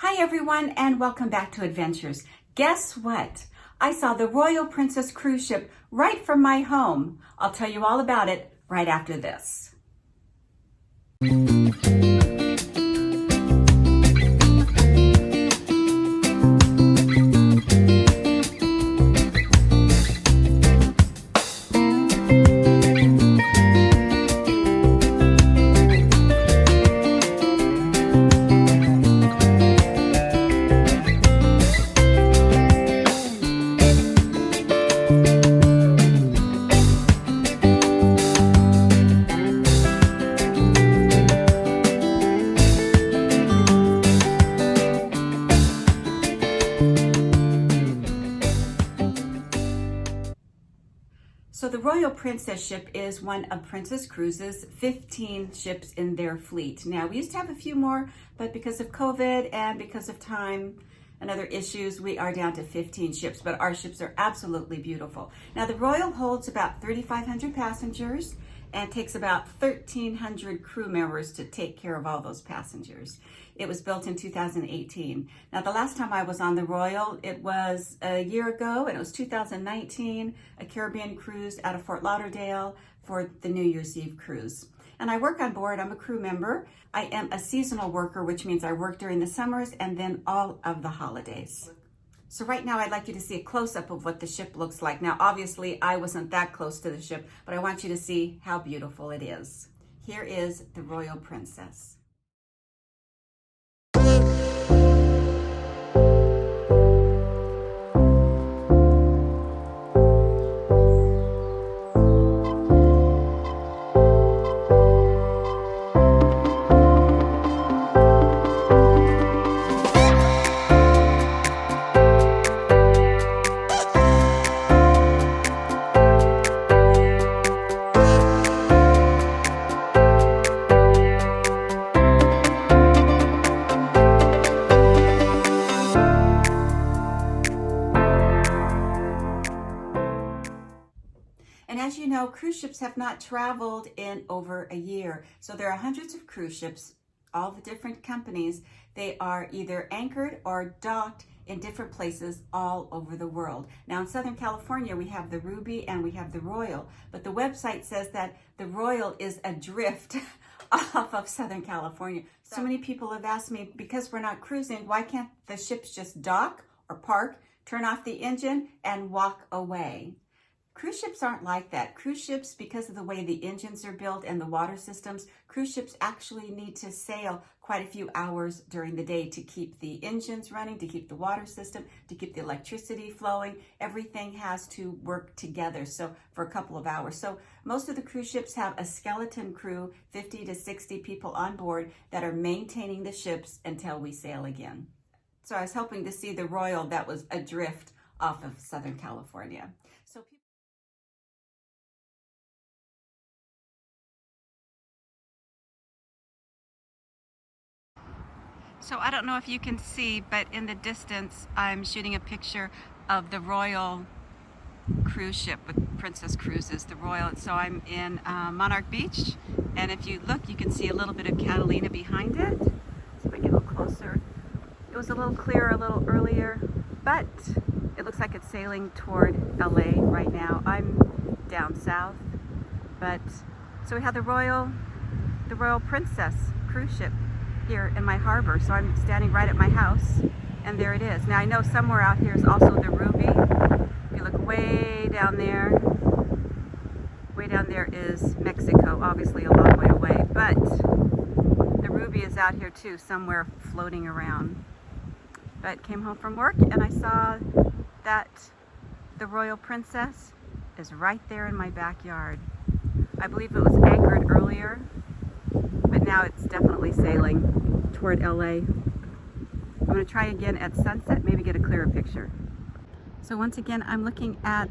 Hi everyone and welcome back to Adventures. Guess what? I saw the Royal Princess cruise ship right from my home. I'll tell you all about it right after this. So the Royal Princess ship is one of Princess Cruises' 15 ships in their fleet. Now, we used to have a few more, but because of COVID and because of time and other issues, we are down to 15 ships, but our ships are absolutely beautiful. Now, the Royal holds about 3,500 passengers and takes about 1,300 crew members to take care of all those passengers. It was built in 2018. Now, the last time I was on the Royal, it was a year ago, and it was 2019, a Caribbean cruise out of Fort Lauderdale for the New Year's Eve cruise. And I work on board, I'm a crew member. I am a seasonal worker, which means I work during the summers and then all of the holidays. So right now I'd like you to see a close-up of what the ship looks like. Now, obviously I wasn't that close to the ship, but I want you to see how beautiful it is. Here is the Royal Princess. And as you know, cruise ships have not traveled in over a year. So there are hundreds of cruise ships, all the different companies. They are either anchored or docked in different places all over the world. Now in Southern California, we have the Ruby and we have the Royal, but the website says that the Royal is adrift off of Southern California. So many people have asked me, because we're not cruising, why can't the ships just dock or park, turn off the engine and walk away? Cruise ships aren't like that. Cruise ships, because of the way the engines are built and the water systems, cruise ships actually need to sail quite a few hours during the day to keep the engines running, to keep the water system, to keep the electricity flowing. Everything has to work together, so for a couple of hours. So most of the cruise ships have a skeleton crew, 50 to 60 people on board that are maintaining the ships until we sail again. So I was hoping to see the Royal that was adrift off of Southern California. So I don't know if you can see, but in the distance, I'm shooting a picture of the Royal cruise ship with Princess Cruises, the Royal. So I'm in Monarch Beach, and if you look, you can see a little bit of Catalina behind it. So if I get a little closer, it was a little clearer a little earlier, but it looks like it's sailing toward LA right now. I'm down south, but so we have the Royal Princess cruise ship here in my harbor. So I'm standing right at my house, and there it is. Now I know somewhere out here is also the Ruby. If you look way down there is Mexico, obviously a long way away, but the Ruby is out here too, somewhere floating around. But came home from work and I saw that the Royal Princess is right there in my backyard. I believe it was anchored earlier, but now it's definitely sailing toward LA. I'm going to try again at sunset, maybe get a clearer picture. So once again, I'm looking at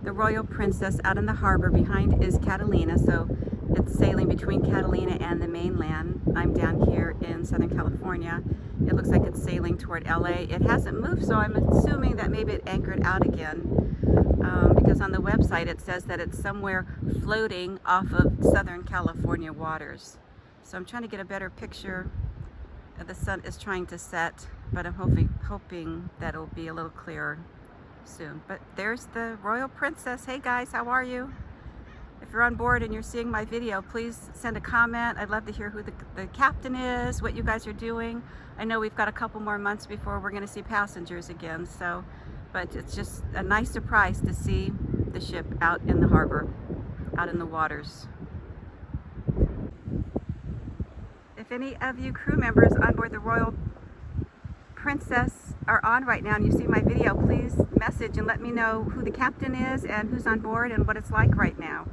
the Royal Princess out in the harbor. Behind is Catalina, so it's sailing between Catalina and the mainland. I'm down here in Southern California. It looks like it's sailing toward LA. It hasn't moved, so I'm assuming that maybe it anchored out again. Because on the website it says that it's somewhere floating off of Southern California waters. So I'm trying to get a better picture. The sun is trying to set but I'm hoping that it'll be a little clearer soon. But there's the Royal Princess. Hey guys, how are you? If you're on board and you're seeing my video, please send a comment. I'd love to hear who the captain is, what you guys are doing. I know we've got a couple more months before we're going to see passengers again, so, but it's just a nice surprise to see the ship out in the harbor, out in the waters. If any of you crew members on board the Royal Princess are on right now and you see my video, please message and let me know who the captain is and who's on board and what it's like right now.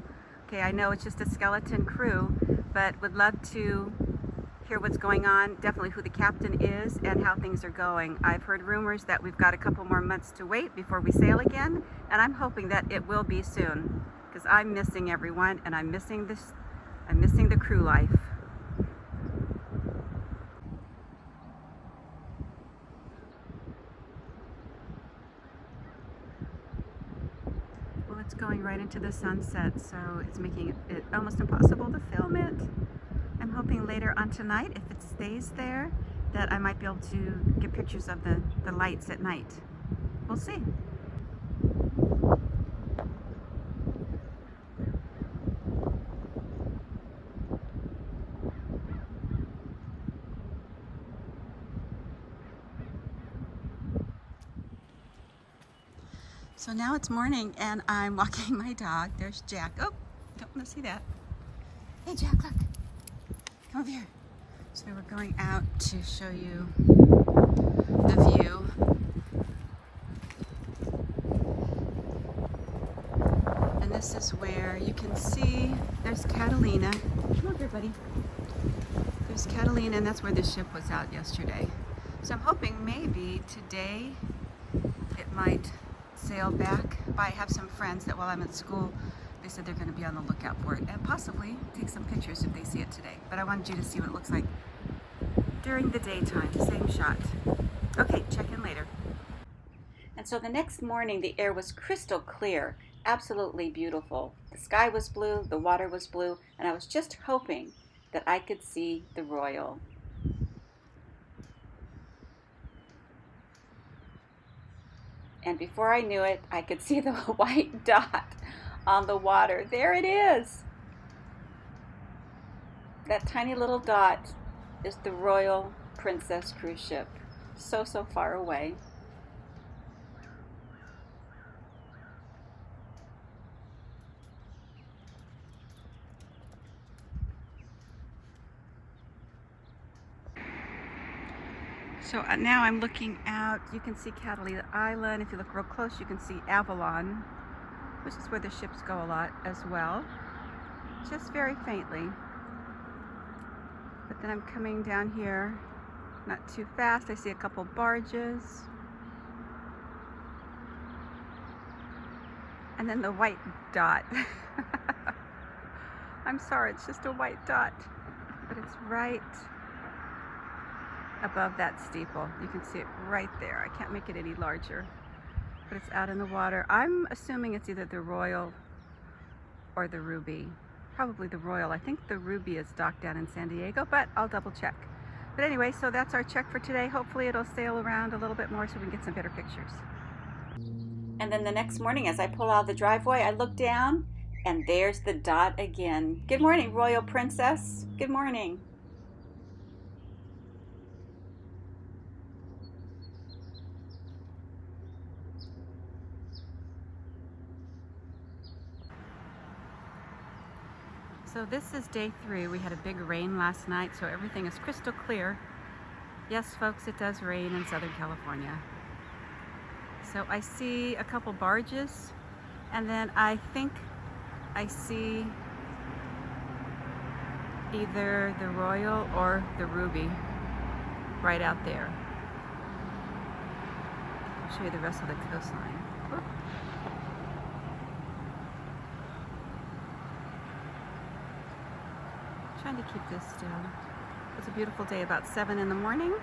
Okay, I know it's just a skeleton crew, but would love to hear what's going on, definitely who the captain is and how things are going. I've heard rumors that we've got a couple more months to wait before we sail again, and I'm hoping that it will be soon, because I'm missing everyone and I'm missing the crew life. It's going right into the sunset, so it's making it almost impossible to film it. I'm hoping later on tonight, if it stays there, that I might be able to get pictures of the lights at night. We'll see. So now it's morning and I'm walking my dog. There's Jack. Oh, don't want to see that. Hey Jack, look. Come over here. So we're going out to show you the view. And this is where you can see, there's Catalina. Come over here, buddy. There's Catalina, and that's where the ship was out yesterday. So I'm hoping maybe today it might sail back. I have some friends that while I'm at school, they said they're going to be on the lookout for it and possibly take some pictures if they see it today. But I wanted you to see what it looks like during the daytime. Same shot. Okay, check in later. And so the next morning, the air was crystal clear, absolutely beautiful. The sky was blue, the water was blue, and I was just hoping that I could see the Royal. And before I knew it, I could see the white dot on the water. There it is. That tiny little dot is the Royal Princess cruise ship. So far away. So now I'm looking out. You can see Catalina Island. If you look real close, you can see Avalon, which is where the ships go a lot as well, just very faintly. But then I'm coming down here, not too fast. I see a couple barges. And then the white dot. I'm sorry, it's just a white dot, but it's right above that steeple. You can see it right there. I can't make it any larger, but it's out in the water. I'm assuming it's either the Royal or the Ruby. Probably the Royal. I think the Ruby is docked down in San Diego, but I'll double check. But anyway, so that's our check for today. Hopefully it'll sail around a little bit more so we can get some better pictures. And then the next morning, as I pull out of the driveway, I look down and there's the dot again. Good morning, Royal Princess. Good morning. So this is day 3. We had a big rain last night, so everything is crystal clear. Yes, folks, it does rain in Southern California. So I see a couple barges, and then I think I see either the Royal or the Ruby right out there. I'll show you the rest of the coastline. Whoop. Trying to keep this still. It's a beautiful day, about 7 in the morning.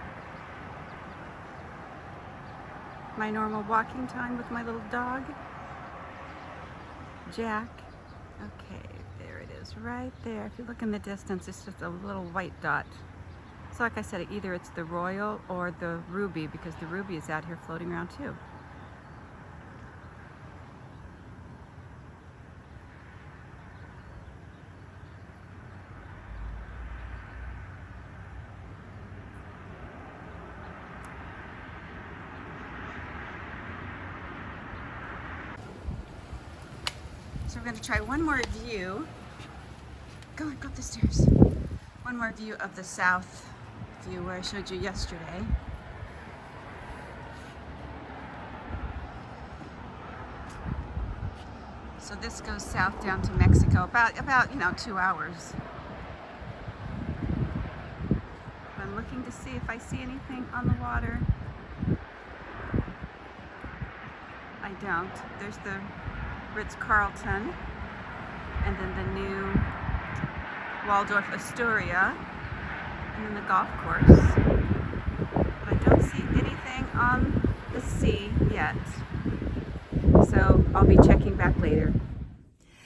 My normal walking time with my little dog, Jack. Okay, there it is, right there. If you look in the distance, it's just a little white dot So like I said, either it's the Royal or the Ruby, because the Ruby is out here floating around too. So we're going to try one more view. Go on, go up the stairs. One more view of the south view where I showed you yesterday. So this goes south down to Mexico, about 2 hours. I'm looking to see if I see anything on the water. I don't. There's the Ritz-Carlton, and then the new Waldorf Astoria, and then the golf course. But I don't see anything on the sea yet. So I'll be checking back later.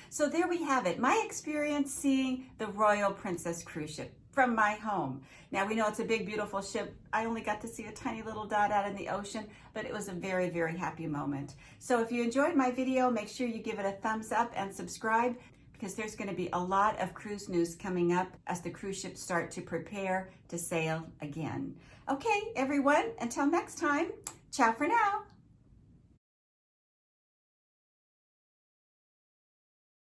So there we have it. My experience seeing the Royal Princess cruise ship from my home. Now we know it's a big, beautiful ship. I only got to see a tiny little dot out in the ocean, but it was a very, very happy moment. So if you enjoyed my video, make sure you give it a thumbs up and subscribe, because there's going to be a lot of cruise news coming up as the cruise ships start to prepare to sail again. Okay, everyone, until next time, ciao for now.